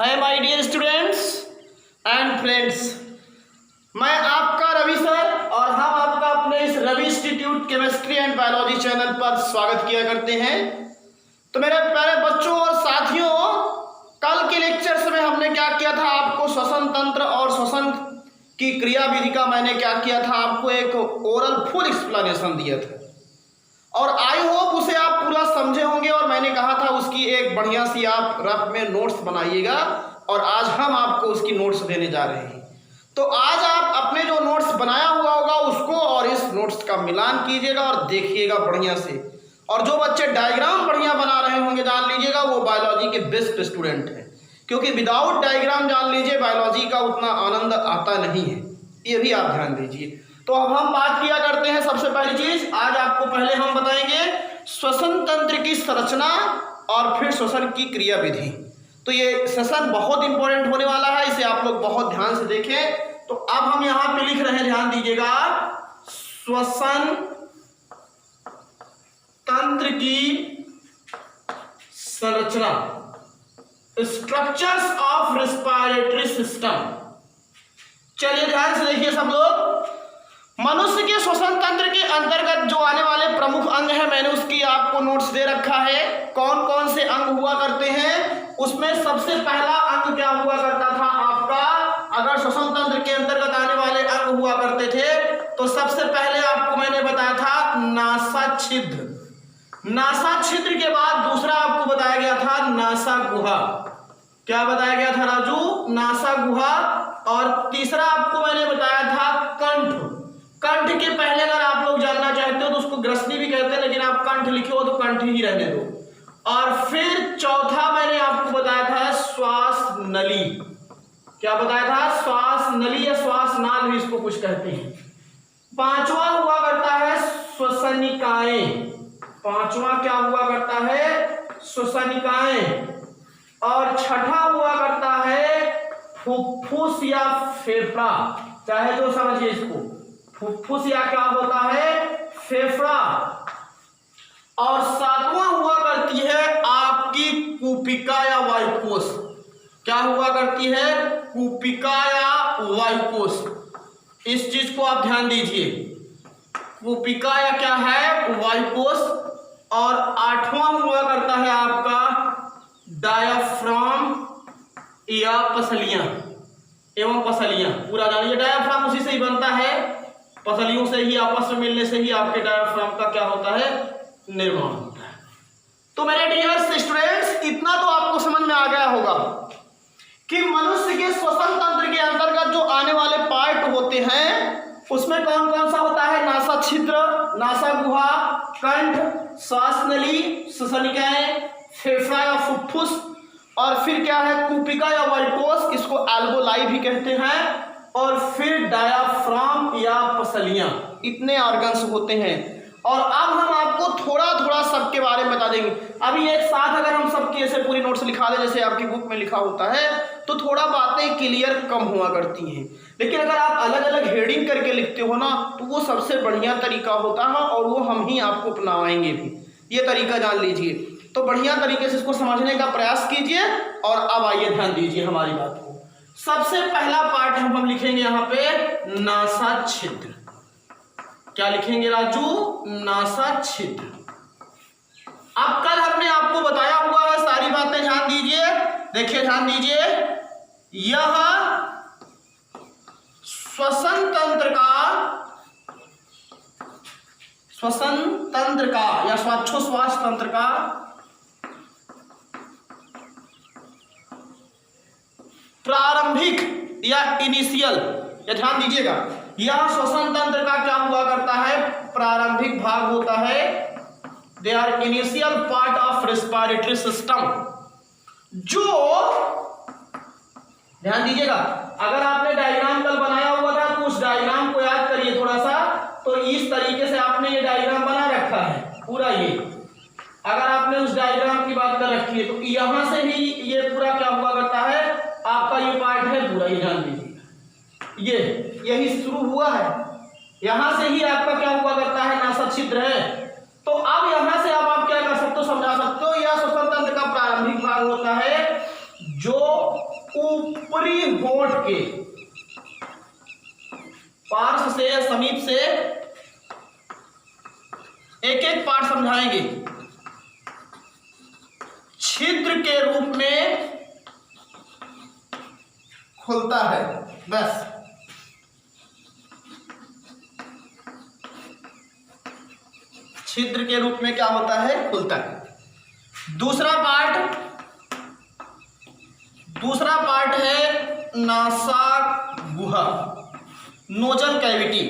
Hi my dear students and friends, मैं आपका Ravi sir और हम आपका अपने इस Ravi institute chemistry and biology channel पर स्वागत किया करते हैं। तो मेरे प्यारे बच्चों और साथियों, कल के लेक्चर्स में हमने क्या किया था, आपको श्वसन तंत्र और श्वसन की क्रिया विधि का मैंने क्या किया था, आपको एक ओरल फुल एक्सप्लेनेशन दिया था और आई होप उसे आप पूरा समझे होंगे। और मैंने कहा था उसकी एक बढ़िया सी आप रफ में नोट्स बनाइएगा और आज हम आपको उसकी नोट्स देने जा रहे हैं। तो आज आप अपने जो नोट्स बनाया हुआ होगा उसको और इस नोट्स का मिलान कीजिएगा और देखिएगा बढ़िया से। और जो बच्चे डायग्राम बढ़िया बना रहे होंगे जान लीजिएगा वो बायोलॉजी के बेस्ट स्टूडेंट हैं, क्योंकि विदाउट डायग्राम जान लीजिए बायोलॉजी का उतना आनंद आता नहीं है, ये भी आप ध्यान दीजिए। तो अब हम बात किया करते हैं सबसे पहली चीज, आज आपको पहले हम बताएंगे श्वसन तंत्र की संरचना और फिर श्वसन की क्रिया विधि। तो ये सेशन बहुत इंपॉर्टेंट होने वाला है, इसे आप लोग बहुत ध्यान से देखें। तो अब हम यहां पे लिख रहे हैं, ध्यान दीजिएगा, श्वसन तंत्र की संरचना, स्ट्रक्चर्स ऑफ रेस्पिरेटरी सिस्टम। चलिए ध्यान से देखिए सब लोग। मनुष्य के श्वसन तंत्र के अंतर्गत जो आने वाले प्रमुख अंग हैं, मैंने उसकी आपको नोट्स दे रखा है। कौन कौन से अंग हुआ करते हैं, उसमें सबसे पहला अंग क्या हुआ करता था आपका, अगर श्वसन तंत्र के अंतर्गत आने वाले अंग हुआ करते थे तो सबसे पहले आपको मैंने बताया था नासा छिद्र। नासा छिद्र के बाद दूसरा आपको बताया गया था नासा गुहा। क्या बताया गया था राजू? नासा गुहा। और तीसरा आपको मैंने बताया था कंठ। कंठ के पहले अगर आप लोग जानना चाहते हो तो उसको ग्रसनी भी कहते हैं, लेकिन आप कंठ लिखे हो तो कंठ ही रहने दो। और फिर चौथा मैंने आपको बताया था श्वास नली। क्या बताया था? श्वास नली या श्वास नाल भी इसको कुछ कहते हैं। पांचवा हुआ करता है श्वसनिकाएं। पांचवा क्या हुआ करता है? श्वसनिकाएं। और छठा हुआ करता है फुफ्फुस या फेफड़ा, चाहे जो समझिए इसको, फुफ्फुस या क्या होता है? फेफड़ा। और सातवां हुआ करती है आपकी कूपिका या वायुकोश। क्या हुआ करती है? कूपिका या वायुकोश। इस चीज को आप ध्यान दीजिए, कूपिका या क्या है? वायुकोश। और आठवां हुआ करता है आपका डायाफ्राम या पसलियां एवं पसलियां। पूरा जानिए, डायाफ्राम उसी से ही बनता है, पसलियों से ही आपस में मिलने से ही आपके डायाफ्राम का क्या होता है? निर्माण होता है। तो मेरे डियर स्टूडेंट्स, इतना तो आपको समझ में आ गया होगा कि मनुष्य के श्वसन तंत्र के अंतर्गत जो आने वाले पार्ट होते हैं उसमें कौन कौन सा होता है? नासा छिद्र, नासा गुहा, कंठ, श्वास नली, श्वसनिकाएं, फेफड़ा या फुफ्फुस, और फिर क्या है? कूपिका या वायुकोश, इसको एल्वोलाई भी कहते हैं, और फिर डायाफ्राम या पसलियां। इतने ऑर्गन्स होते हैं। और अब हम आपको थोड़ा थोड़ा सबके बारे में बता देंगे। अभी एक साथ अगर हम सबकी ऐसे पूरी नोट्स लिखा दें जैसे आपकी बुक में लिखा होता है तो थोड़ा बातें क्लियर कम हुआ करती हैं, लेकिन अगर आप अलग अलग हेडिंग करके लिखते हो ना तो वो सबसे बढ़िया तरीका होता है और वो हम ही आपको अपनाएंगे भी। ये तरीका जान लीजिए। तो बढ़िया तरीके से इसको समझने का प्रयास कीजिए। और अब आइए ध्यान दीजिए हमारी बात को। सबसे पहला पार्ट हम लिखेंगे यहाँ पे नासा छिद्र। क्या लिखेंगे राजू? नासा छिद्र। अब कल हमने आपको बताया हुआ है सारी बातें, ध्यान दीजिए, देखिए ध्यान दीजिए। यह श्वसन तंत्र का या श्वासोच्छ्वास तंत्र का प्रारंभिक या इनिशियल, या ध्यान दीजिएगा, यह श्वसन तंत्र का क्या हुआ करता है? प्रारंभिक भाग होता है। They are initial part of respiratory system. जो ध्यान दीजिएगा, अगर आपने डायग्राम कल बनाया हुआ था तो उस डायग्राम को याद करिए थोड़ा सा। तो इस तरीके से आपने ये डायग्राम बना रखा है पूरा। ये अगर आपने उस डायग्राम की बात कर रखी है तो यहां से ही ये पूरा क्या हुआ करता है? आपका ये पार्ट है पूरा, ये ध्यान दीजिए, यही शुरू हुआ है, यहां से ही आपका क्या हुआ करता है? नासा छिद्र है। तो अब यहां से आप क्या कर सकते हो, समझा सकते हो, यह श्वसन तंत्र का प्रारंभिक भाग होता है जो ऊपरी होंठ के पार्श्व से या समीप से एक एक पार्ट समझाएंगे। छिद्र के रूप में खुलता है, बस। छिद्र के रूप में क्या होता है? खुलता है। दूसरा पार्ट है नासा गुहा, नोजल कैविटी।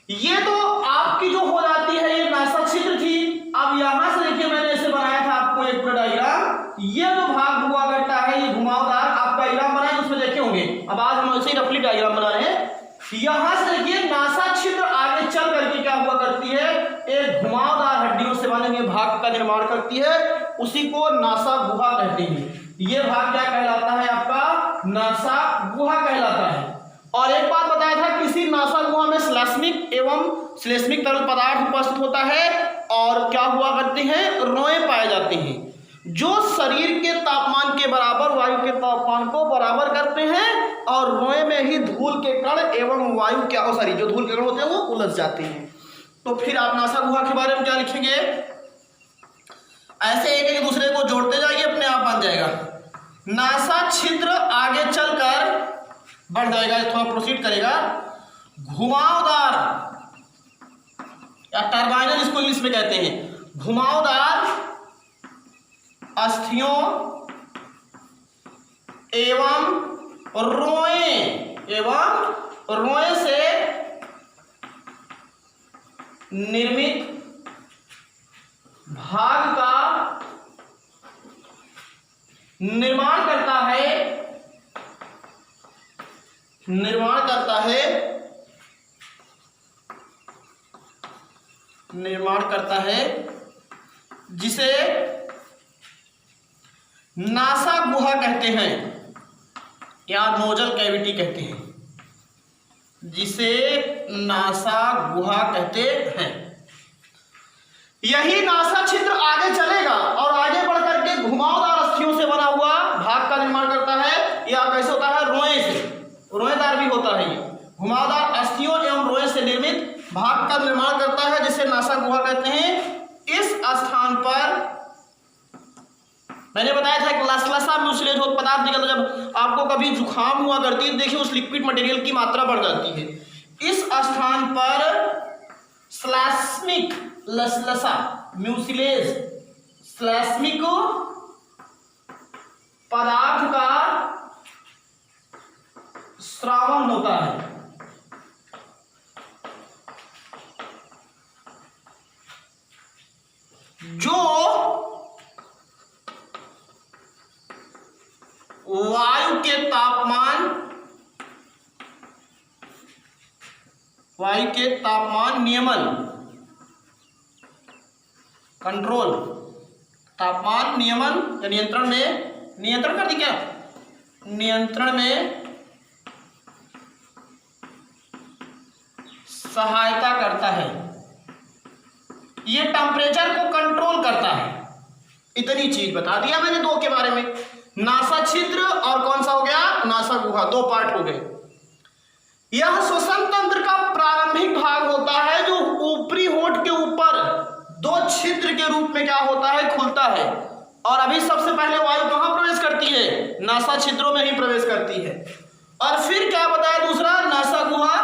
ये तो आपकी जो हो जाती है, ये नासा छिद्र थी। अब यहां से देखिए, मैंने ऐसे बनाया था आपको एक डायग्राम। ये जो भाग हुआ करता है, ये घुमावदार, आप डायग्राम बनाए उसमें देखे होंगे। अब आज हम ऐसे ही रफली डायग्राम बना रहे हैं। यहां से देखिए, नासा छिद्र आगे चल करके क्या हुआ करती है, एक घुमावदार हड्डियों से बने हुए भाग का निर्माण करती है। उसी को नासा गुहा कहते हैं। ये भाग क्या कहलाता है? आपका नासा गुहा कहलाता है। और एक बात बताया था, किसी नासा गुहा में श्लेष्मिक तरल पदार्थ उपस्थित होता है और क्या हुआ करते हैं? रोए पाए जाते हैं, जो शरीर के तापमान के बराबर वायु के तापमान को बराबर करते हैं। और रोए में ही धूल के कण एवं वायु जो धूल के कण होते हैं वो उलझ जाते हैं। तो फिर आप नासा गुहा के बारे में क्या लिखेंगे? ऐसे एक एक दूसरे को जोड़ते जाइए, अपने आप बन जाएगा। नासा छिद्र आगे चलकर बढ़ जाएगा, थोड़ा प्रोसीड करेगा। घुमावदार या टर्बाइनल इसको इंग्लिश में कहते हैं। घुमावदार अस्थियों एवं रोए से निर्मित भाग का निर्माण करता है जिसे नासा गुहा कहते हैं या नोजल कैविटी कहते हैं, जिसे नासा गुहा कहते हैं। यही नासा छिद्र आगे चलेगा और आगे बढ़ करके घुमावदार अस्थियों से बना हुआ भाग का निर्माण करता है। या कैसे होता है? रोए से, रोएदार भी होता है। ये घुमावदार अस्थियों एवं रोए से निर्मित भाग का निर्माण करता है, जिसे नासा गुहा कहते हैं। इस स्थान पर मैंने बताया था एक लसलसा म्यूसिलेज पदार्थ निकलता, जब आपको कभी जुकाम हुआ करती है, देखिए उस लिक्विड मटेरियल की मात्रा बढ़ जाती है। इस स्थान पर श्लेष्मिक लसलसा म्यूसिलेज श्लेष्मिक पदार्थ का स्रावन होता है। जो वायु के तापमान नियमन कंट्रोल, तापमान नियमन या नियंत्रण कर दी क्या? नियंत्रण में सहायता करता है। ये टेम्परेचर को कंट्रोल करता है। इतनी चीज बता दिया मैंने दो के बारे में, नासा छिद्र और कौन सा हो गया? नासा गुहा। दो पार्ट हो गए। यह श्वसन तंत्र का प्रारंभिक भाग होता है, जो ऊपरी होंठ के ऊपर दो छिद्र के रूप में क्या होता है? खुलता है। और अभी सबसे पहले वायु कहां प्रवेश करती है? नासा छिद्रों में ही प्रवेश करती है। और फिर क्या बताया दूसरा? नासा गुहा।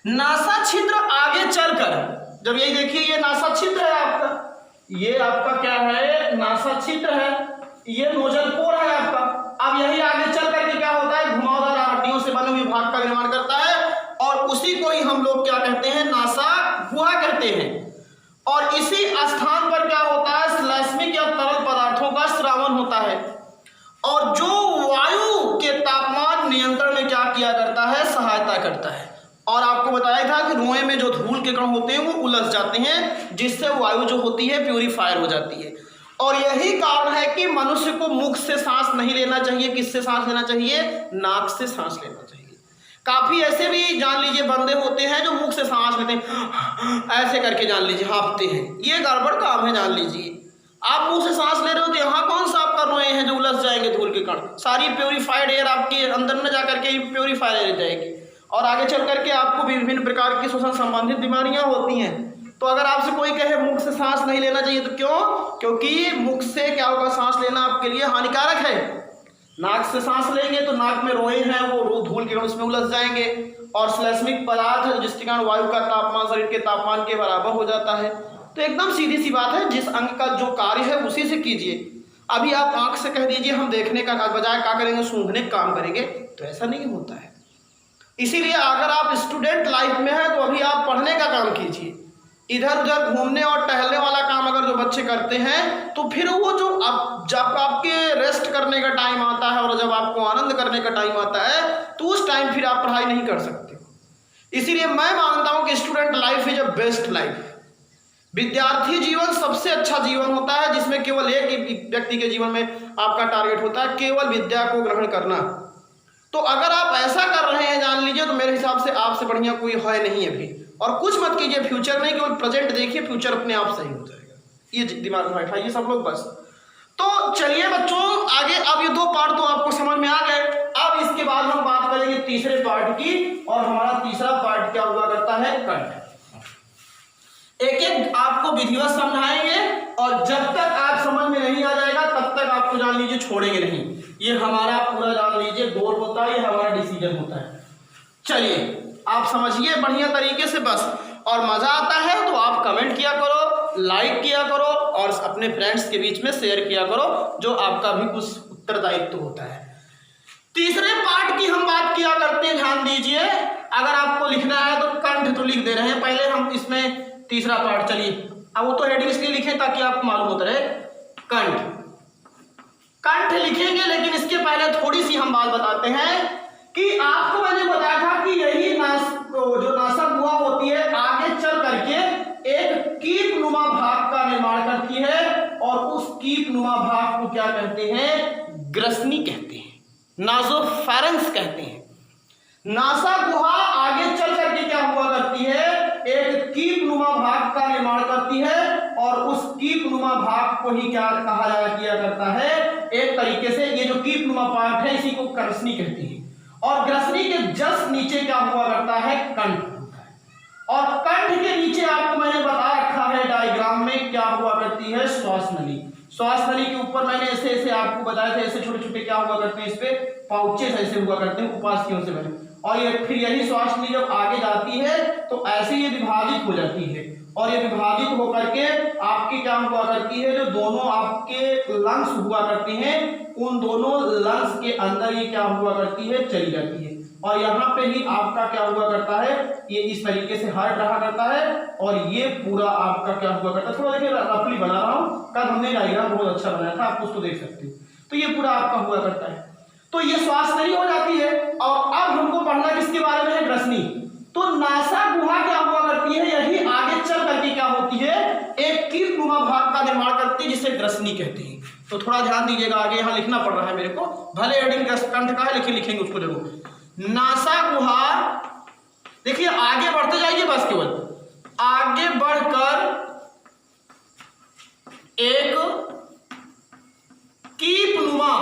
नासा छिद्र आगे चलकर, जब यही देखिए ये नासा छिद्र है आपका, ये आपका क्या है? नासा छिद्र है। ये नोजल पोर है आपका। अब यही आगे चल करके क्या होता है? घुमावदार हड्डियों से बने हुए भाग का निर्माण करता है। और उसी को ही हम लोग क्या कहते हैं? नासा गुहा कहते हैं। और इसी स्थान पर क्या होता है? श्लेष्मिक या तरल पदार्थों का स्रावन होता है। और जो वायु के तापमान नियंत्रण में क्या किया करता है? सहायता करता है। और आपको बताया था कि रोए में जो धूल के कण होते हैं वो उलझ जाते हैं, जिससे वायु जो होती है प्यूरिफायर हो जाती है। और यही कारण है कि मनुष्य को मुख से सांस नहीं लेना चाहिए। किससे सांस लेना चाहिए? नाक से सांस लेना चाहिए। काफी ऐसे भी जान लीजिए बंदे होते हैं जो मुख से सांस लेते हैं, ऐसे करके जान लीजिए हाँफते हैं। ये गड़बड़ काम है, जान लीजिए। आप मुंह से सांस ले रहे हो तो यहाँ कौन सा कर रोए हैं जो उलझ जाएंगे धूल के कण। सारी प्योरीफाइड एयर आपके अंदर न जा करके प्योरीफाइड एयर जाएगी और आगे चल करके आपको विभिन्न प्रकार की श्वसन संबंधित बीमारियां होती हैं। तो अगर आपसे कोई कहे मुख से सांस नहीं लेना चाहिए तो क्यों? क्योंकि मुख से क्या होगा, सांस लेना आपके लिए हानिकारक है। नाक से सांस लेंगे तो नाक में रोए हैं वो धूल के कण उसमें उलझ जाएंगे और श्लेष्मिक पदार्थ है जिसके कारण वायु का तापमान शरीर के तापमान के बराबर हो जाता है। तो एकदम सीधी सी बात है, जिस अंग का जो कार्य है उसी से कीजिए। अभी आप आंख से कह दीजिए हम देखने का बजाय क्या करेंगे, सूंघने का काम करेंगे, तो ऐसा नहीं होता है। इसीलिए अगर आप स्टूडेंट लाइफ में हैं तो अभी आप पढ़ने का काम कीजिए। इधर उधर घूमने और टहलने वाला काम अगर जो बच्चे करते हैं तो फिर वो जो जब आपके रेस्ट करने का टाइम आता है और जब आपको आनंद करने का टाइम आता है तो उस टाइम फिर आप पढ़ाई नहीं कर सकते। इसीलिए मैं मानता हूं कि student life is a best life. विद्यार्थी जीवन सबसे अच्छा जीवन होता है जिसमें केवल एक व्यक्ति के जीवन में आपका टारगेट होता है, केवल विद्या को ग्रहण करना। तो अगर आप ऐसा कर रहे हैं जान लीजिए तो मेरे हिसाब से आपसे बढ़िया कोई है नहीं अभी। और कुछ मत कीजिए, फ्यूचर नहीं केवल प्रेजेंट देखिए, फ्यूचर अपने आप सही हो जाएगा। ये दिमाग में बैठाइए सब लोग बस। तो चलिए बच्चों आगे, अब ये 2 पार्ट तो आपको समझ में आ गए। अब इसके बाद हम बात करेंगे तीसरे पार्ट की, और हमारा तीसरा पार्ट क्या हुआ करता है, कंठ। एक एक आपको विधिवत समझाएंगे और जब तक आप समझ में नहीं आ जाएगा तब तक आपको जान लीजिए छोड़ेंगे नहीं। ये हमारा पूरा जान लीजिए गोल होता है, ये हमारा डिसीजन होता है। चलिए आप समझिए बढ़िया तरीके से बस, और मजा आता है तो आप कमेंट किया करो, लाइक किया करो और अपने फ्रेंड्स के बीच में शेयर किया करो, जो आपका भी कुछ उत्तरदायित्व होता है। तीसरे पार्ट की हम बात किया करते हैं, ध्यान दीजिए। अगर आपको लिखना है तो कंठ तो लिख दे रहे हैं, पहले हम इसमें तीसरा पार्ट, चलिए अब वो तो हेडिंग इसलिए लिखें ताकि आपको मालूम होता रहे। कंठ लिखेंगे, लेकिन इसके पहले थोड़ी सी हम बात बताते हैं कि आपको मैंने बताया था कि यही जो नासक गुहा होती है आगे चल करके एक कीप नुमा भाग का निर्माण करती है और उस कीप नुमा भाग को क्या कहते हैं, ग्रसनी कहते हैं, नासोफेरेंस कहते हैं। नासा गुहा आगे चल करके क्या हुआ करती है, एक कीप नुमा भाग का निर्माण करती है और उस कीप नुमा भाग को ही क्या कहा किया करता है, एक तरीके से ये जो कीप नुमा पार्ट है इसी को ग्रसनी कहती है। और ग्रसनी के जस्ट नीचे क्या हुआ करता है, कंठ होता है। और कंठ के नीचे आपको मैंने बता रखा है डायग्राम में क्या हुआ करती है, श्वास नली। श्वास नली के ऊपर मैंने ऐसे ऐसे आपको बताया था, ऐसे छोटे छोटे क्या हुआ करते हैं, इस पे पाउचेस ऐसे हुआ करते हैं उपास्थियों से बने। और ये फिर यही श्वास नली जब आगे जाती है तो ऐसे ये विभाजित हो जाती है और ये विभाजित होकर के आपकी क्या हुआ करती है, जो दोनों आपके लंग्स हुआ करती हैं उन दोनों लंग्स के अंदर ये क्या हुआ करती है, चली जाती है। और यहाँ पे ही आपका क्या हुआ करता है, ये इस तरीके से हार्ट रहा करता है और ये पूरा आपका क्या हुआ करता है, थोड़ा देखिए रफली बना रहा हूँ, कल हमने डायग्राम बहुत अच्छा बनाया था, आप उसको देख सकते हो। तो ये पूरा आपका हुआ करता है, तो ये श्वास नली हो जाती है। और अब हमको पढ़ना किसके बारे में है, ग्रसनी। तो नासा गुहा क्या हुआ करती है, यही आगे चल करके क्या होती है, एक कीप नुमा भाग का निर्माण करती है जिसे ग्रसनी कहते हैं। तो थोड़ा ध्यान दीजिएगा, आगे यहाँ लिखना पड़ रहा है मेरे को, भले हेडिंग कंठ का है लेकिन लिखेंगे उसको जरूर। नासा गुहा, देखिए आगे बढ़ते जाइए बस, केवल आगे बढ़कर एक कीप नुमा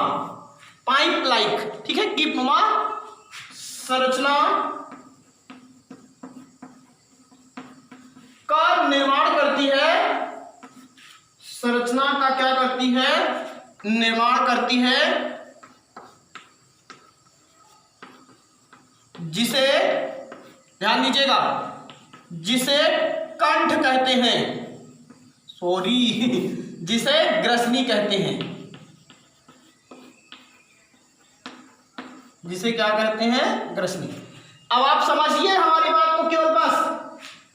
पाइप लाइक, ठीक है, कीप नुमा संरचना का निर्माण करती है, संरचना का क्या करती है, निर्माण करती है, जिसे ध्यान दीजिएगा, जिसे कंठ कहते हैं, सॉरी जिसे ग्रसनी कहते हैं, जिसे क्या कहते हैं, ग्रसनी। अब आप समझिए हमारी बात को केवल बस,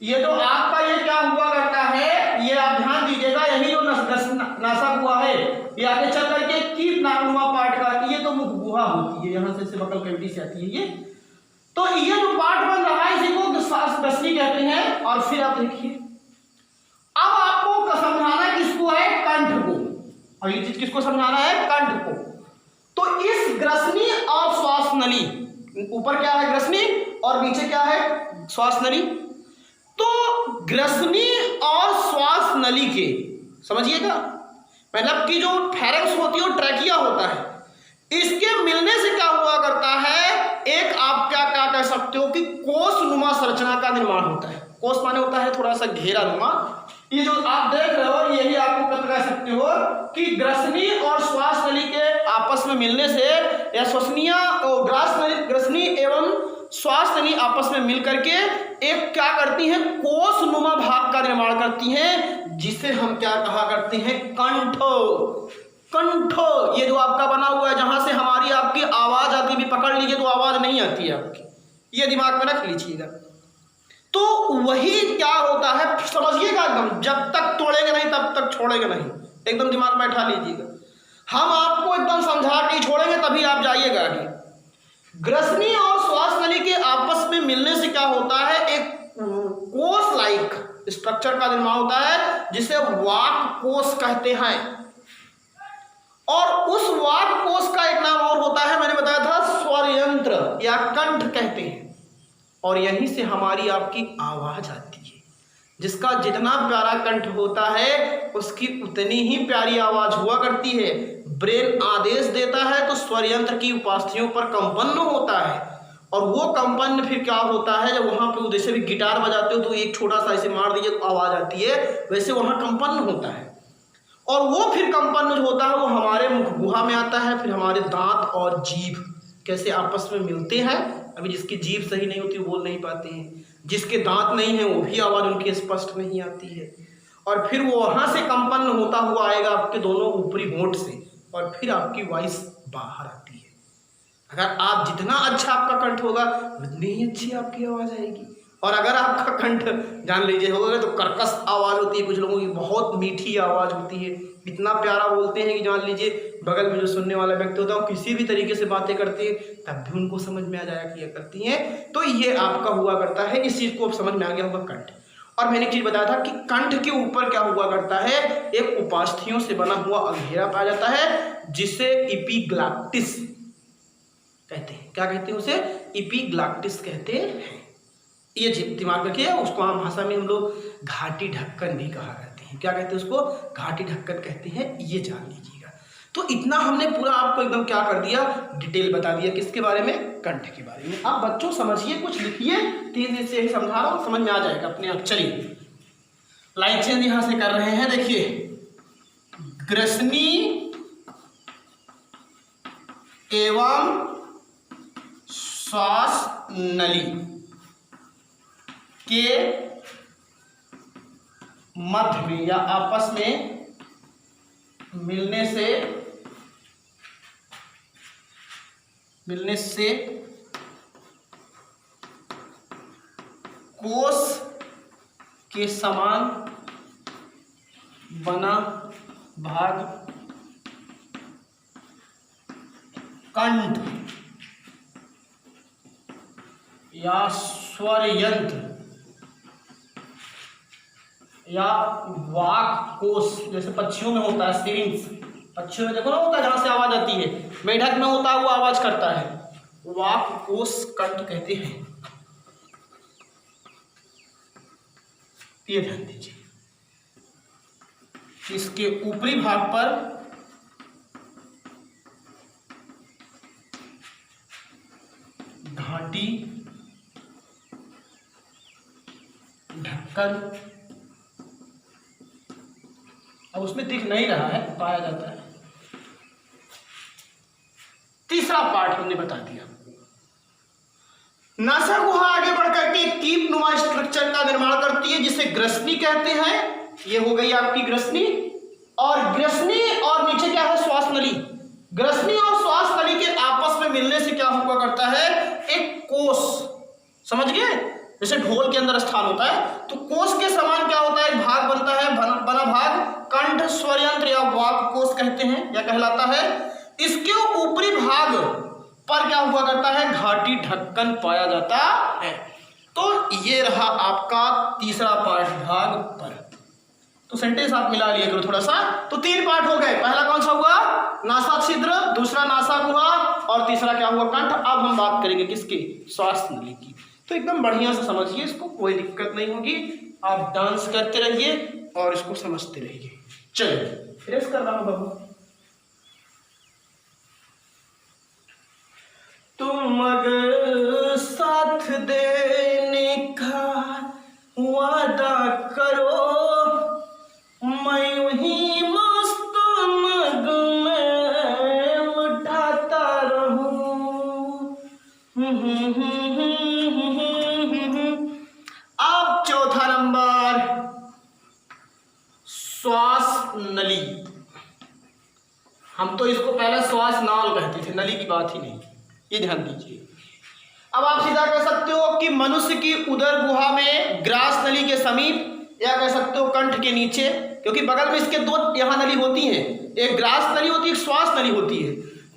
ये जो आपका ये क्या हुआ करता है, ये आप ध्यान दीजिएगा, यही जो नासा गुहा है ये आगे चल करके कीप नुमा पार्ट का, ये तो मुख गुहा होती है, यहाँ से बकल कैविटी से आती है ये। तो ये जो पार्ट बन रहा है इसी को ग्रसनी कहते हैं। और फिर आप देखिए, अब आपको समझाना किसको है, कंठ को, और ये चीज किसको समझाना है, कंठ को। तो इस ग्रसनी और श्वास नली, ऊपर क्या है ग्रसनी और नीचे क्या है, श्वास नली। तो ग्रसनी और श्वास नली के समझिएगा, मतलब कि जो फेरेंक्स होती है वो ट्रैकिया होता है, इसके मिलने से क्या हुआ करता है, एक आप क्या क्या कह सकते हो कि कोसनुमा संरचना का निर्माण होता है। कोस माने होता है थोड़ा सा घेरा नुमा। ये जो आप देख रहे हो यही आपको कह सकते हो कि ग्रसनी और श्वास नली के आपस में मिलने से या श्वसनीय ग्रसनी एवं श्वास नली आपस में मिल करके एक क्या करती हैं, कोसनुमा भाग का निर्माण करती हैं, जिसे हम क्या कहा करते हैं, कंठ। कंठ ये जो आपका बना हुआ है, जहां से हमारी आपकी आवाज आती भी, पकड़ लीजिए तो आवाज नहीं आती है आपकी, ये दिमाग में रख लीजिएगा। तो वही क्या होता है, समझिएगा एकदम, जब तक तोड़ेंगे नहीं तब तक छोड़ेंगे नहीं, एकदम दिमाग में बैठा लीजिएगा। हम आपको एकदम समझा के छोड़ेंगे तभी आप जाइएगा आगे। ग्रसनी और श्वास नली के आपस में मिलने से क्या होता है, एक कोस लाइक स्ट्रक्चर का निर्माण होता है, जिसे वाक कोष कहते हैं। और उस वाक कोष का एक नाम और होता है, मैंने बताया था, स्वर यंत्र या कंठ कहते हैं। और यहीं से हमारी आपकी आवाज आती है। जिसका जितना प्यारा कंठ होता है उसकी उतनी ही प्यारी आवाज हुआ करती है। ब्रेन आदेश देता है तो स्वर यंत्र की उपास्थियों पर कंपन होता है, और वो कंपन फिर क्या होता है, जब वहां पे जैसे भी गिटार बजाते हो तो एक छोटा सा ऐसे मार दीजिए तो आवाज आती है, वैसे वहां कंपन होता है। और वो फिर कंपन जो होता है वो हमारे मुख गुहा में आता है, फिर हमारे दांत और जीभ कैसे आपस में मिलते हैं। अभी जिसकी जीभ सही नहीं होती वो बोल नहीं पाते हैं, जिसके दांत नहीं है वो भी आवाज उनकी स्पष्ट नहीं आती है, और फिर वो वहां से कंपन होता हुआ आएगा आपके दोनों ऊपरी होंठ से, और फिर आपकी वॉइस बाहर आती है। अगर आप जितना अच्छा आपका कंठ होगा उतनी ही अच्छी आपकी आवाज आएगी। और अगर आपका कंठ जान लीजिए होगा तो कर्कश आवाज होती है, कुछ लोगों की बहुत मीठी आवाज होती है, इतना प्यारा बोलते हैं कि जान लीजिए बगल में जो सुनने वाला व्यक्ति होता है वो किसी भी तरीके से बातें करते हैं तब भी उनको समझ में आ जाया किया करती हैं। तो ये आपका हुआ करता है, इस चीज को समझ में आ गया होगा कंठ। और मैंने एक चीज बताया था कि कंठ के ऊपर क्या हुआ करता है, एक उपास्थियों से बना हुआ अघेरा पाया जाता है, जिसे इपीग्लॉटिस कहते हैं। क्या कहते हैं उसे? इपीग्लॉटिस कहते हैं। ये दिमाग में रखिए। उसको आम भाषा में हम लोग घाटी ढक्कन भी कहा करते हैं। क्या कहते हैं उसको? घाटी ढक्कन कहते हैं, ये जान लीजिएगा। तो इतना हमने पूरा आपको एकदम क्या कर दिया, डिटेल बता दिया किसके बारे में, कंठ के बारे में। अब बच्चों समझिए, कुछ लिखिए, 3 दिन से ही समझा रहा हूँ, समझ में आ जाएगा अपने आप। चलिए लाइन चेंज यहां से कर रहे हैं। देखिए ग्रसनी एवं श्वास नली के मध्य में या आपस में मिलने से कोष के समान बना भाग कंठ या स्वर यंत्र या वाक कोष, जैसे पक्षियों में होता है सिरिंज, पक्षियों में देखो ना होता है जहां से आवाज आती है, मेढक में होता है वो आवाज करता है, वाक कोष कंठ कहते हैं। ये ध्यान दीजिए, इसके ऊपरी भाग पर घाटी ढक्कन, अब उसमें दिख नहीं रहा है, पाया जाता है। तीसरा पार्ट हमने बता दिया। नासा गुहा आगे बढ़कर के कीप नुमा स्ट्रक्चर का निर्माण करती है, जिसे ग्रसनी कहते हैं। ये हो गई आपकी ग्रसनी। और ग्रसनी और नीचे क्या है, श्वास नली। ग्रसनी और श्वास नली के आपस में मिलने से क्या हुआ करता है, एक कोष, समझ गए, जैसे ढोल के अंदर स्थान होता है तो कोष के समान क्या होता है, एक भाग बनता है, बना भाग कंठ स्वर यंत्र या वाक कोष कहते हैं या कहलाता है। इसके ऊपरी भाग पर क्या हुआ करता है, घाटी ढक्कन पाया जाता है। तो ये रहा आपका तीसरा पार्ट भाग पर। तो सेंटेंस आप मिला लिया करो थोड़ा सा। तो 3 पार्ट हो गए। पहला कौन सा हुआ, नासा छिद्र, दूसरा नासा गुहा, और तीसरा क्या हुआ, कंठ। अब हम बात करेंगे किसकी, श्वास नली की। तो एकदम बढ़िया से समझिए इसको, कोई दिक्कत नहीं होगी। आप डांस करते रहिए और इसको समझते रहिए। चलिए फ्रेश कर रहा हूं बाबू। तुम अगर साथ देने का वादा करो, मैं यूं ही मस्त मगन में उठाता रहूं। अब चौथा नंबर, श्वास नली। हम तो इसको पहले श्वास नाल कहते थे, नली की बात ही नहीं, ये ध्यान दीजिए। अब आप सीधा कह सकते हो कि मनुष्य की उदर गुहा में ग्रास नली के समीप, या कह सकते हो कंठ के नीचे, क्योंकि बगल में इसके दो यहाँ नली होती हैं, एक ग्रास नली होती है, एक श्वास नली होती है।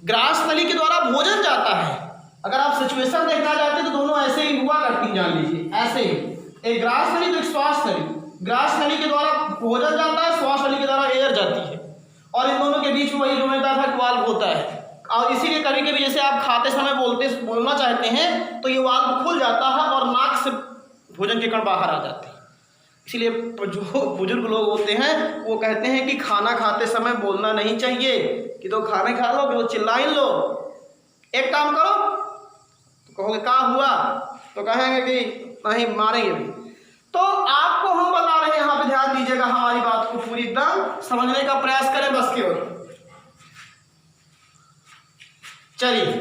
ग्रास नली के द्वारा भोजन जाता है। अगर आप सिचुएशन देखना चाहते हैं तो दोनों ऐसे ही हुआ करती, जान लीजिए ऐसे ही, एक ग्रास नली तो एक श्वास नली। ग्रास नली के द्वारा भोजन जाता है, श्वास नली के द्वारा एयर जाती है, और इन दोनों के बीच में वही जो मैं कहा था वाल्व होता है। और इसीलिए कभी कभी जैसे आप खाते समय बोलना चाहते हैं तो ये वाल्व खुल जाता है और नाक से भोजन के कण बाहर आ जाते हैं। इसीलिए जो बुजुर्ग लोग होते हैं वो कहते हैं कि खाना खाते समय बोलना नहीं चाहिए, कि तो खाने खा लो कि तो चिल्ला ही लो। एक काम करो तो कहोगे क्या हुआ, तो कहेंगे कि नहीं मारेंगे भी। तो आपको हम बता रहे हैं, यहाँ पे ध्यान दीजिएगा, हमारी बात को पूरी एकदम समझने का प्रयास करें बस केवल। चलिए,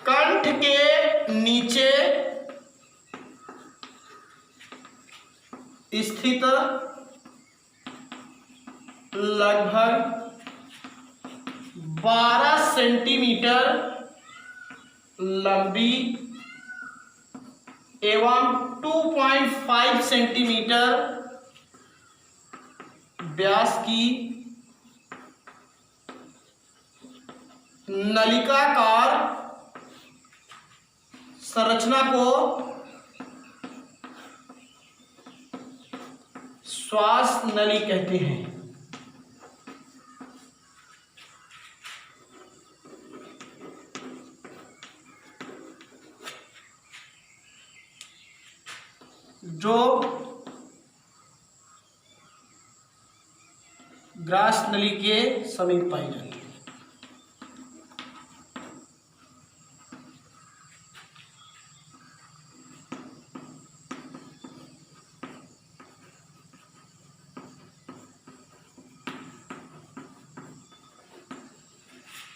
कंठ के नीचे स्थित लगभग 12 सेंटीमीटर लंबी एवं 2.5 सेंटीमीटर व्यास की नलिकाकार संरचना को श्वास नली कहते हैं। जो ग्रास नली के समीप पाई जाती है।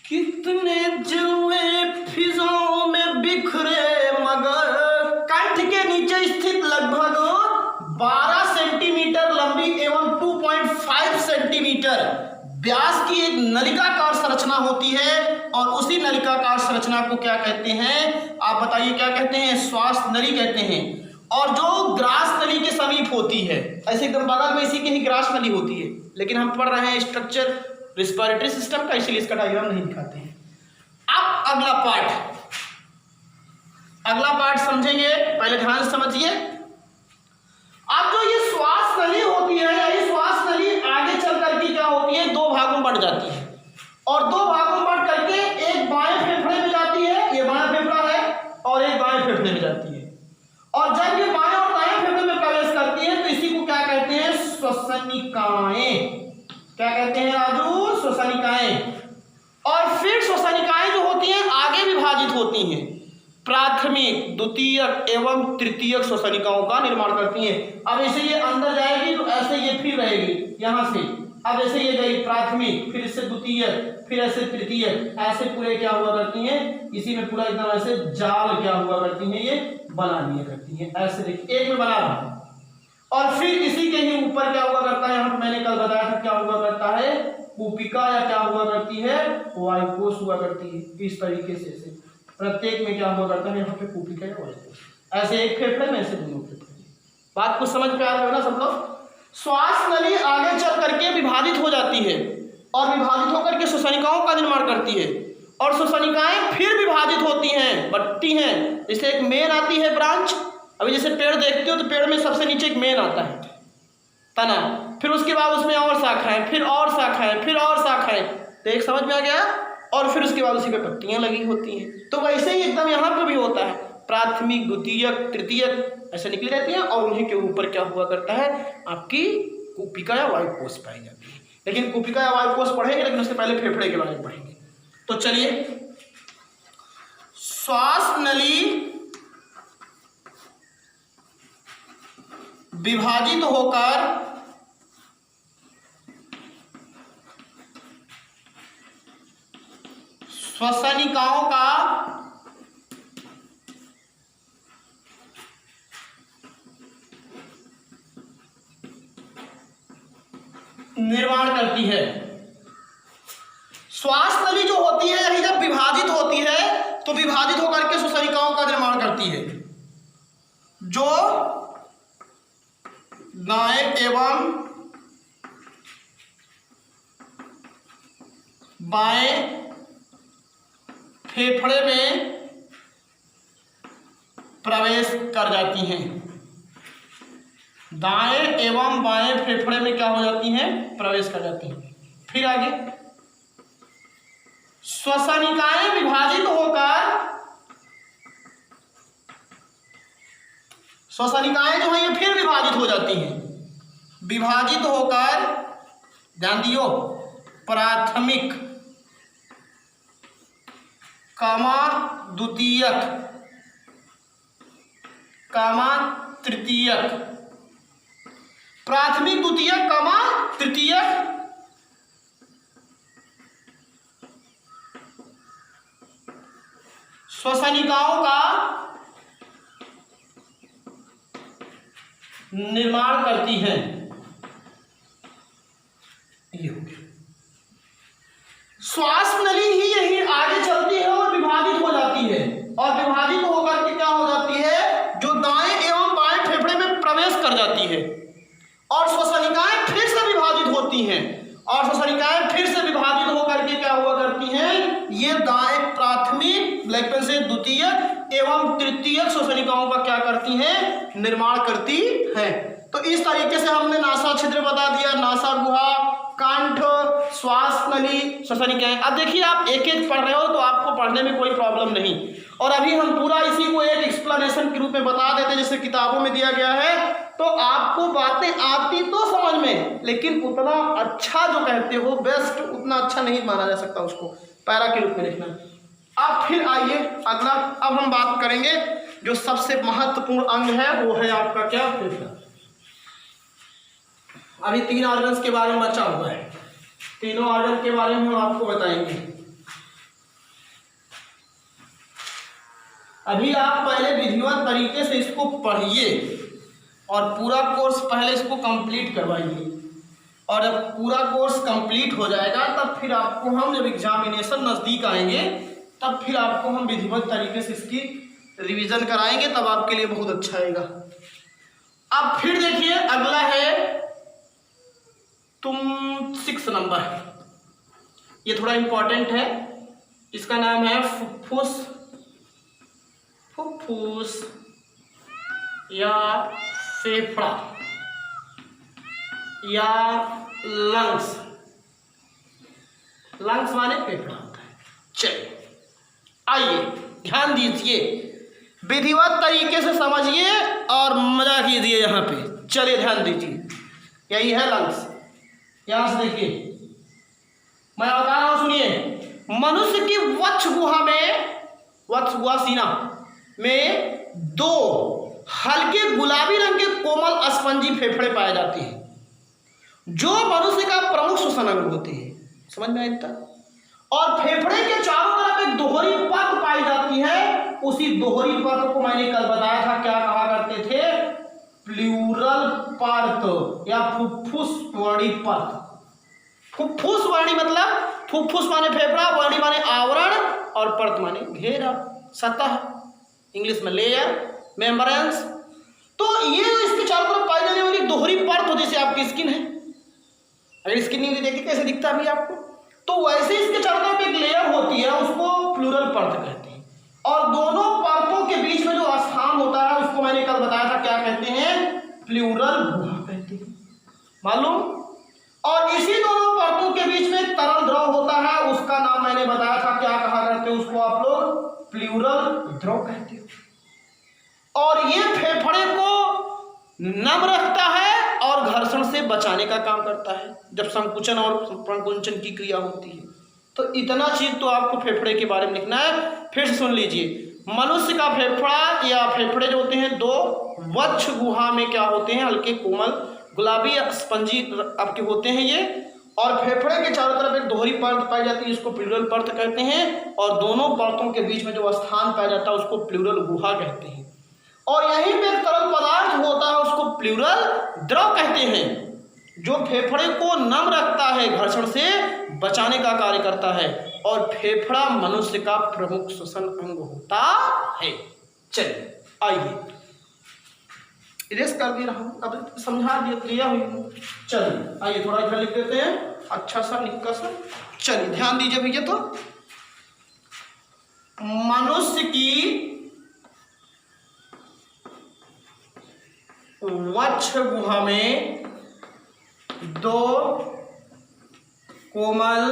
कितने जलवे फिजाओं में बिखरे, मगर कंठ के नीचे स्थित लगभग 12 सेंटीमीटर लंबी एवं 2.5 सेंटीमीटर व्यास की एक नलिकाकार संरचना होती है, और उसी नलिकाकार संरचना को क्या कहते हैं, आप बताइए क्या कहते हैं? श्वास नली कहते हैं। और जो ग्रास नली के समीप होती है, ऐसे एकदम बगल में इसी की ही ग्रास नली होती है, लेकिन हम पढ़ रहे हैं स्ट्रक्चर रिस्पिरेटरी सिस्टम का, इसलिए इसका डायग्राम नहीं दिखाते हैं। अब अगला पार्ट समझेंगे, पहले ध्यान से समझिए। अब जो ये श्वास नली होती है, ये श्वास नली आगे चल करके क्या होती है, दो भागों में बढ़ जाती है, और दो भागों में बढ़ करके एक बाएं फेफड़े में जाती है, ये बाएं फेफड़ा है, और एक बाएं फेफड़े में जाती है। और जब ये बाएं और दाएं फेफड़े में प्रवेश करती है तो इसी को क्या कहते हैं, श्वसनिकाएं। क्या कहते हैं राजू? श्वसनिकाएं। और फिर श्वसनिकाएं जो होती हैं आगे विभाजित होती हैं, प्राथमिक, द्वितीयक एवं तृतीयक श्वसनिकाओं का निर्माण करती हैं। अब ऐसे ये अंदर जाएगी तो ऐसे ये फिर रहेगी यहाँ से, अब ऐसे ये गई प्राथमिक, फिर इससे द्वितीयक, फिर ऐसे तृतीयक, ऐसे पूरे क्या हुआ करती हैं, इसी में पूरा एकदम ऐसे जाल क्या हुआ करती हैं, ये बना लिया करती हैं। ऐसे देखिए एक में बना रहा है, और फिर इसी के ही ऊपर क्या हुआ करता है, यहाँ पर मैंने कल बताया था क्या हुआ करता है, कूपिका या क्या हुआ करती है, वायुकोश हुआ करती है। इस तरीके से प्रत्येक में क्या हुआ करता है, यहाँ पे कूपिका या वायुकोश, ऐसे एक फेफड़े में, ऐसे दोनों फेफड़े में। बात कुछ समझ में आ रहा है ना सब लोग? श्वास नली आगे चल करके विभाजित हो जाती है, और विभाजित होकर के श्वसनिकाओं का निर्माण करती है, और श्वसनिकाएं फिर विभाजित होती हैं, बढ़ती हैं। जैसे एक मेन आती है ब्रांच, अभी जैसे पेड़ देखते हो तो पेड़ में सबसे नीचे एक मेन आता है, तना, फिर उसके बाद उसमें और शाखाएं, फिर और शाखाएं, फिर और शाखाएं, तो एक समझ में आ गया, और फिर उसके बाद उसी पे पत्तियां लगी होती हैं। तो वैसे ही एकदम यहाँ पे भी होता है, प्राथमिक, द्वितीयक, तृतीयक, ऐसे निकली रहती हैं और उन्हीं के ऊपर क्या हुआ करता है, आपकी कूपिका या वायुकोष पाई जाती है। लेकिन कूपिका या वायुकोष पढ़ेंगे, लेकिन उससे पहले फेफड़े के बारे में पढ़ेंगे। तो चलिए, श्वास नली विभाजित होकर श्वसनिकाओं का निर्माण करती है। श्वास नली जो होती है यही जब विभाजित होती है तो विभाजित होकर के श्वसनिकाओं का निर्माण करती है, जो दाएं एवं बाएं फेफड़े में प्रवेश कर जाती हैं। दाएं एवं बाएं फेफड़े में क्या हो जाती हैं, प्रवेश कर जाती हैं। फिर आगे, श्वसनिकाएं विभाजित होकर, श्वसनिकाएं जो है ये फिर विभाजित हो जाती हैं। विभाजित होकर, ध्यान दियो, प्राथमिक कामा द्वितीयक कामा तृतीयक, प्राथमिक द्वितीयक कामा तृतीयक श्वसनिकाओं का निर्माण करती है। ये हो गया। श्वास नली ही यही आगे चलती है और विभाजित हो जाती है, और विभाजित होकर के क्या हो जाती है, जो दाएं एवं बाएं फेफड़े में प्रवेश कर जाती है, और श्वसनिकाएं फिर से विभाजित होती हैं, और श्वसनिकाएं फिर से विभाजित होकर के क्या हुआ करती हैं, ये दाएं प्राथमिक ब्लैक पेन से द्वितीयक एवं तृतीयक श्वसनिकाओं का क्या करती हैं, निर्माण करती हैं। तो इस तरीके से हमने नासा छिद्र बता दिया, नासा गुहा, कंठ, श्वास नली, श्वसनिकाएं। अब देखिए, आप एक एक पढ़ रहे हो तो आपको पढ़ने में कोई प्रॉब्लम नहीं, और अभी हम पूरा इसी को एक एक्सप्लेनेशन के रूप में बता देते जैसे किताबों में दिया गया है, तो आपको बातें आती तो समझ में, लेकिन उतना अच्छा जो कहते हो बेस्ट, उतना अच्छा नहीं माना जा सकता, उसको पैरा के रूप में लिखना। अब फिर आइए अगला, अब हम बात करेंगे जो सबसे महत्वपूर्ण अंग है, वो है आपका क्या, फेफड़ा। अभी 3 ऑर्गन्स के बारे में बचा हुआ है, तीनों ऑर्गन के बारे में हम आपको बताएंगे। अभी आप पहले विधिवत तरीके से इसको पढ़िए और पूरा कोर्स पहले इसको कंप्लीट करवाइए, और जब पूरा कोर्स कंप्लीट हो जाएगा तब फिर आपको हम, जब एग्जामिनेशन नज़दीक आएंगे तब फिर आपको हम विधिवत तरीके से इसकी रिवीजन कराएंगे, तब आपके लिए बहुत अच्छा आएगा। अब फिर देखिए अगला है तुम 6 नंबर, ये थोड़ा इंपॉर्टेंट है, इसका नाम है फुफ्फुस, फुफ्फुस या फेफड़ा या लंग्स। लंग्स माने फेफड़ा होता है। चलिए आइए ध्यान दीजिए, विधिवत तरीके से समझिए और मजा कीजिए यहाँ पे। चलिए ध्यान दीजिए, यही है लंग्स। यहां से देखिए, मैं बता रहा हूं, सुनिए। मनुष्य की वक्ष गुहा में, वक्ष गुहा सीना में 2 हल्के गुलाबी रंग के कोमल स्पंजी फेफड़े पाए जाते हैं, जो मनुष्य का प्रमुख श्वसन अंग होते हैं। समझ में आया? और फेफड़े के चारों तरफ एक दोहरी परत पाई जाती है। उसी दोहरी परत को मैंने कल बताया था, क्या कहा करते थे, प्लूरल परत या फुफ्फुस वर्णी परत। फुफ्फुस वर्णी मतलब, फुफ्फुस माने फेफड़ा, वर्णी माने आवरण, और परत माने घेरा, सतह, इंग्लिश में लेयर, मेम्ब्रेन्स। तो ये इसके चारों तरफ पाई जाने वाली दोहरी परत हो, जैसे आपकी स्किन है। अगर स्किन नहीं देखिए कैसे दिखता है आपको, तो वैसे इसके चारों तरफ एक लेयर होती है, उसको प्लूरल परत कहते हैं। और दोनों परतों के बीच में जो स्थान होता है उसको मैंने कल बताया था, क्या कहते हैं, प्लूरल गुहा कहते हैं, मालूम। और इसी दोनों परतों के बीच में तरल द्रव होता है, उसका नाम मैंने बताया था, क्या कहा करते हैं उसको आप लोग, प्लूरल द्रव कहते हैं। और ये फेफड़े को नम रखता है और घर्षण से बचाने का काम करता है जब संकुचन और प्रकुंचन की क्रिया होती है। तो इतना चीज तो आपको फेफड़े के बारे में लिखना है। फिर से सुन लीजिए, मनुष्य का फेफड़ा या फेफड़े जो होते हैं दो वक्ष गुहा में क्या होते हैं, हल्के कोमल गुलाबी स्पंजी आपके होते हैं ये, और फेफड़े के चारों तरफ एक दोहरी परत पाई जाती है जिसको प्लूरल परत कहते हैं, और दोनों परतों के बीच में जो स्थान पाया जाता है उसको प्लूरल गुहा कहते हैं। और यहीं पे एक तरल पदार्थ होता है उसको प्लूरल द्रव कहते हैं, जो फेफड़े को नम रखता है, घर्षण से बचाने का कार्य करता है, और फेफड़ा मनुष्य का प्रमुख श्वसन अंग होता है। चलिए आइए इरेज कर दे रहा हूं, अब समझा दिया हुई। चलिए आइए थोड़ा इधर लिख देते हैं, अच्छा सा निक्का सा। चलिए ध्यान दीजिए भैया, तो मनुष्य की वक्ष गुहा में दो कोमल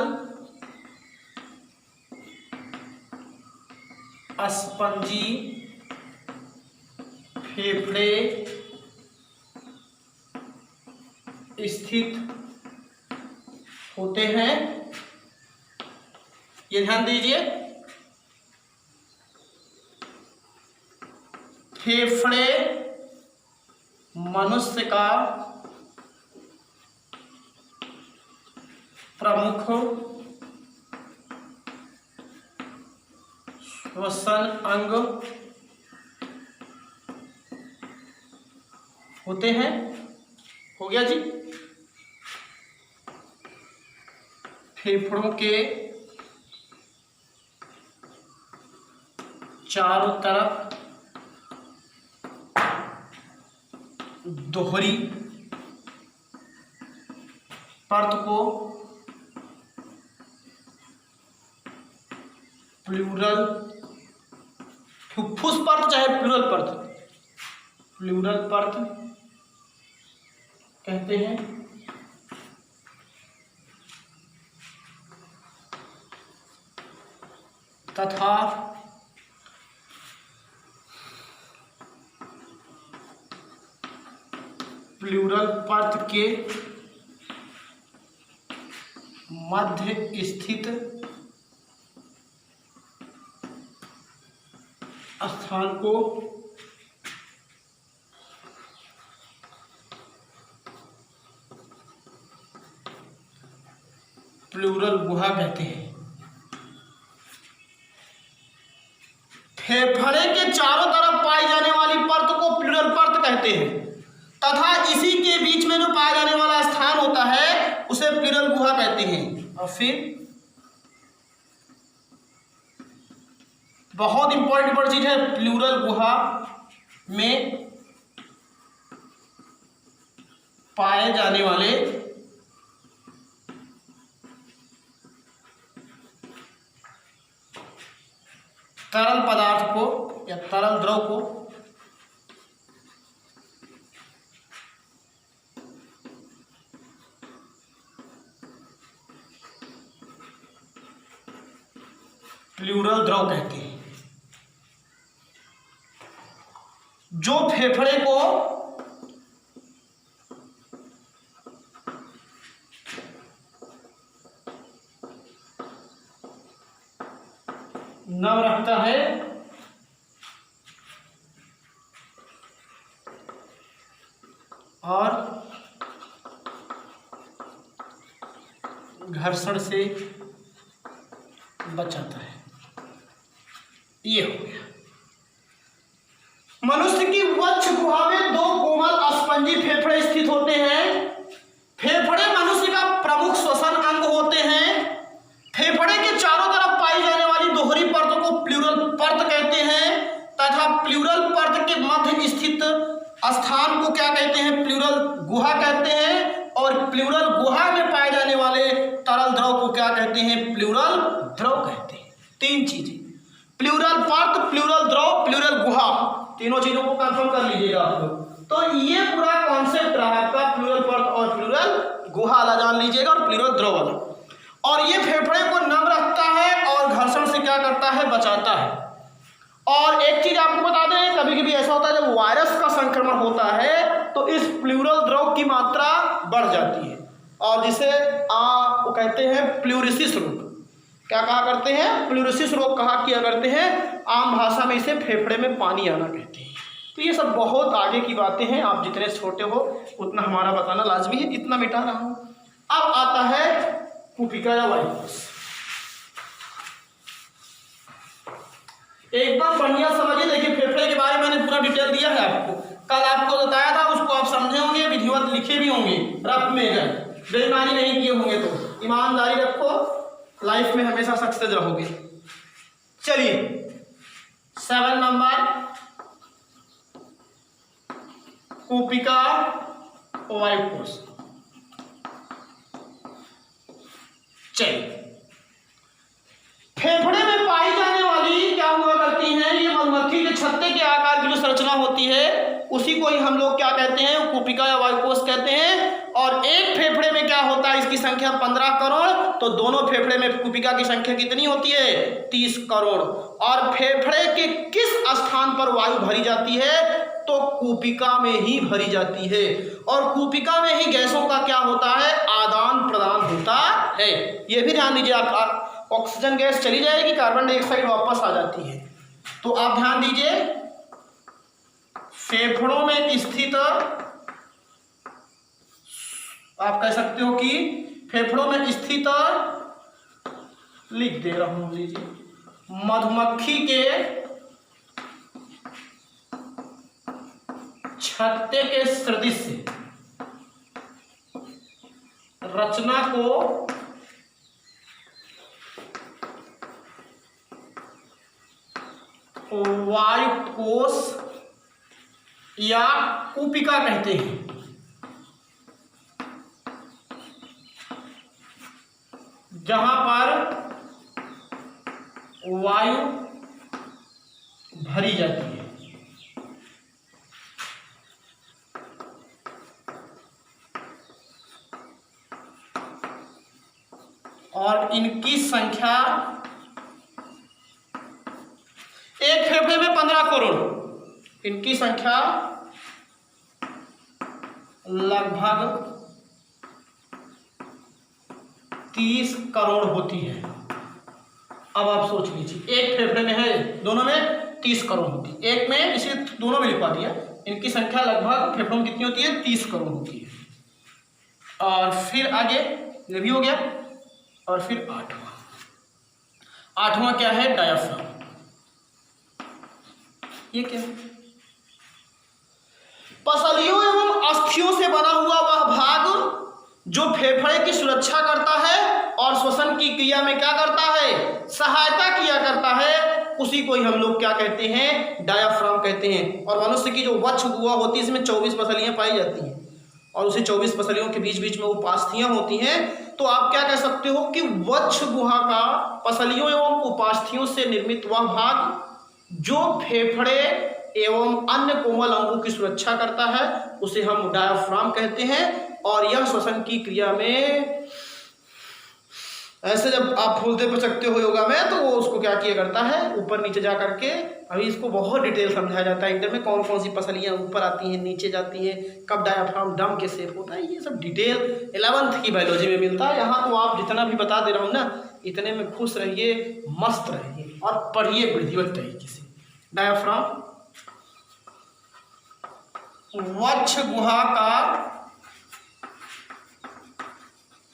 स्पंजी फेफड़े स्थित होते हैं। ये ध्यान दीजिए, फेफड़े मनुष्य का प्रमुख श्वसन अंग होते हैं। हो गया जी। फेफड़ों के चारों तरफ दोहरी परत को प्लूरल फुफ्फुस परत चाहे प्लूरल परत, प्लूरल परत कहते हैं। तथा प्लूरल परत के मध्य स्थित स्थान को प्लूरल गुहा कहते हैं। फेफड़े के चारों तरफ पाई जाने वाली परत को प्लूरल परत कहते हैं, तथा इसी के बीच में जो पाया जाने वाला स्थान होता है उसे प्लूरल गुहा कहते हैं। और फिर बहुत इंपॉर्टेंट चीज है, प्लूरल गुहा में पाए जाने वाले तरल पदार्थ को या तरल द्रव को प्लूरल द्रव कहते हैं। जो फेफड़े को नम रखता है और घर्षण से बचाता है। ये हो गया। मनुष्य की वक्ष गुहा में दो कोमल स्पंजी फेफड़े स्थित होते हैं। फेफड़े मनुष्य का प्रमुख श्वसन अंग होते हैं। फेफड़े के चारों तरफ पाई जाने वाली दोहरी परत को प्लूरल परत कहते हैं, तथा प्लूरल परत के मध्य स्थित स्थान को क्या कहते हैं, प्लूरल गुहा कहते हैं। और प्लूरल गुहा में पाए जाने वाले तरल द्रव को क्या कहते हैं, प्लूरल द्रव कहते हैं। तीन चीजें, प्लूरल परत, प्लूरल द्रव, प्लूरल गुहा, तीनों चीजों को कंफर्म कर लीजिएगा आप लोग। तो ये पूरा कॉन्सेप्ट रहा आपका प्लूरल परत और प्लूरल गुहा वाला जान लीजिएगा, और प्लूरल द्रव वाला। और ये फेफड़े को नम रखता है और घर्षण से क्या करता है, बचाता है। और एक चीज आपको बता दें, कभी कभी ऐसा होता है जब वायरस का संक्रमण होता है तो इस प्लूरल द्रव की मात्रा बढ़ जाती है और जिसे वो कहते हैं प्लूरिसिस रोग। क्या कहा करते हैं? प्लूरिसिस रोग कहा किया करते हैं, आम भाषा में इसे फेफड़े में पानी आना कहते हैं। तो ये सब बहुत आगे की बातें हैं, आप जितने छोटे हो उतना हमारा बताना लाजमी है, इतना मिटा रहा हूं। अब आता है कूपिका या वायुकोश। एकदम बढ़िया समझिए। देखिए फेफड़े के बारे में मैंने पूरा डिटेल दिया है आपको, कल आपको बताया था, उसको आप समझे होंगे, विधिवत लिखे भी होंगे, रफ में है, बेईमानी नहीं किए होंगे। तो ईमानदारी रखो, लाइफ में हमेशा सक्सेस रहोगे। चलिए 7 नंबर कूपिका वायुकोश। चलिए फेफड़े में पाई जाने वाली क्या हुआ करती हैं, ये मधुमक्खी के छत्ते के आकार की जो संरचना होती है उसी को ही हम लोग क्या कहते हैं? कूपिका या वायुकोश कहते हैं। और एक फेफड़े में क्या होता है? इसकी संख्या 15 करोड़, तो दोनों फेफड़े में कूपिका की संख्या कितनी होती है? 30 करोड़। और फेफड़े के किस स्थान पर वायु भरी जाती है? तो कूपिका में ही भरी जाती है। और कूपिका में ही गैसों का क्या होता है? आदान प्रदान होता है। यह भी ध्यान दीजिए, आप ऑक्सीजन गैस चली जाएगी, कार्बन डाइऑक्साइड वापस आ जाती है। तो आप ध्यान दीजिए, फेफड़ों में स्थित, आप कह सकते हो कि फेफड़ों में स्थित, लिख दे रहा हूं, लीजिए, मधुमक्खी के छत्ते के सदृश रचना को वायुकोश या कूपिका कहते हैं। जहां पर वायु भरी जाती है। और इनकी संख्या, एक फेफड़े में 15 करोड़, इनकी संख्या लगभग 30 करोड़ होती है। अब आप सोच लीजिए, एक फेफड़े में है, दोनों में 30 करोड़ होती है, एक में, इसे दोनों में लिखवा दिया। इनकी संख्या लगभग फेफड़ों में कितनी होती है? 30 करोड़ होती है। और फिर आगे ये भी हो गया। और फिर आठवां क्या है? डायाफ्राम। ये क्या है? पसलियों एवं अस्थियों से बना हुआ वह भाग जो फेफड़े की सुरक्षा करता है और श्वसन की क्रिया में क्या करता है? सहायता किया करता है, उसी को ही हम लोग क्या कहते हैं? डायाफ्राम कहते हैं। और मनुष्य की जो वक्ष गुहा होती है, इसमें 24 पसलियां पाई जाती हैं और उसी 24 पसलियों के बीच बीच में उपास्थियां होती हैं। तो आप क्या कह सकते हो कि वक्ष गुहा का पसलियों एवं उपास्थियों से निर्मित वह भाग जो फेफड़े एवं अन्य कोमल अंगों की सुरक्षा करता है, उसे हम डायाफ्राम कहते हैं। और यह श्वसन की क्रिया में, ऐसे जब आप फूलते पचकते हो योगा में, तो वो उसको क्या किया करता है? ऊपर नीचे जा करके, अभी इसको बहुत डिटेल समझाया जाता है इंटर में, कौन कौन सी पसलियां ऊपर आती हैं, नीचे जाती हैं, कब डायाफ्राम डम के शेप होता है, ये सब डिटेल 11th की बायोलॉजी में मिलता है। यहाँ तो आप जितना भी बता दे रहा हूँ ना, इतने में खुश रहिए, मस्त रहिए और पढ़िए विधिवत तरीके से। डायाफ्राम वक्ष गुहा का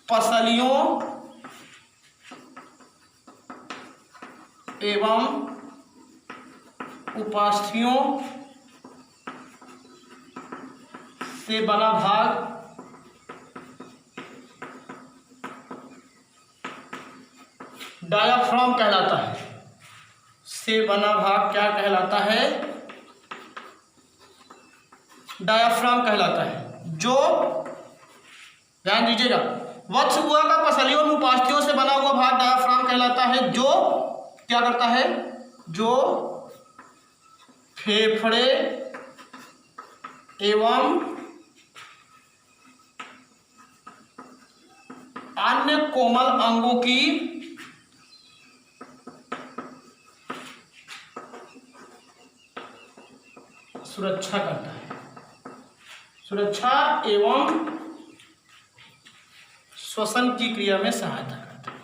पसलियों एवं उपास्थियों से बना भाग डायाफ्राम कहलाता है। से बना भाग क्या कहलाता है? डायाफ्राम कहलाता है। जो, ध्यान दीजिएगा, वक्ष गुहा का पसलियों एवं उपास्थियों से बना हुआ भाग डायाफ्राम कहलाता है, जो क्या करता है? जो फेफड़े एवं अन्य कोमल अंगों की सुरक्षा करता है, सुरक्षा एवं श्वसन की क्रिया में सहायता करता है।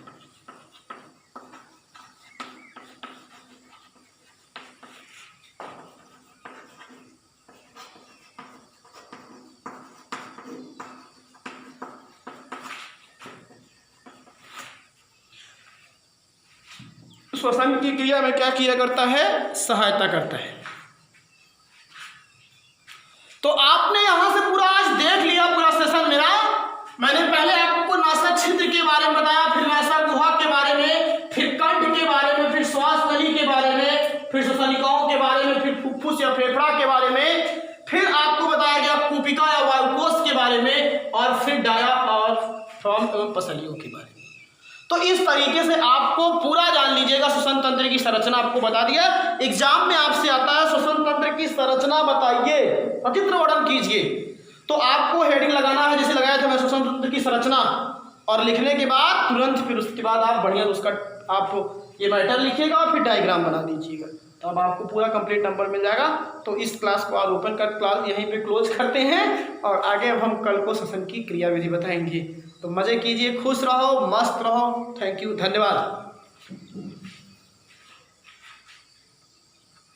श्वसन की क्रिया में क्या किया करता है? सहायता करता है। तो आपने यहां से पूरा आज देख लिया पूरा सेशन मेरा। मैंने पहले आपको नासा छिद्र के बारे में बताया, फिर नासा गुहा के बारे में, फिर कंठ के बारे में, फिर श्वास नली के बारे में, फिर श्वसनिकाओं के बारे में, फिर फुफ्फुस या फेफड़ा के बारे में, फिर आपको बताया गया कूपिका या वायुकोश के बारे में, और फिर डाया और फ्रॉम एवं पसलियों के बारे में। तो इस तरीके से आपको पूरा जान लीजिएगा। श्वसन तंत्र की संरचना आपको बता दिया। एग्जाम में आपसे आता है श्वसन तंत्र की संरचना बताइए और चित्र वर्णन कीजिए, तो आपको हेडिंग लगाना है जैसे लगाया था मैं, श्वसन तंत्र की संरचना, और लिखने के बाद तुरंत फिर उसके बाद आप बढ़िया उसका आप ये मैटर लिखिएगा और फिर डायग्राम बना दीजिएगा, तो अब आपको पूरा कंप्लीट नंबर मिल जाएगा। तो इस क्लास को आप ओपन कर क्लास यहीं पे क्लोज करते हैं, और आगे अब हम कल को श्वसन की क्रिया विधि बताएंगे। तो मज़े कीजिए, खुश रहो, मस्त रहो। थैंक यू, धन्यवाद।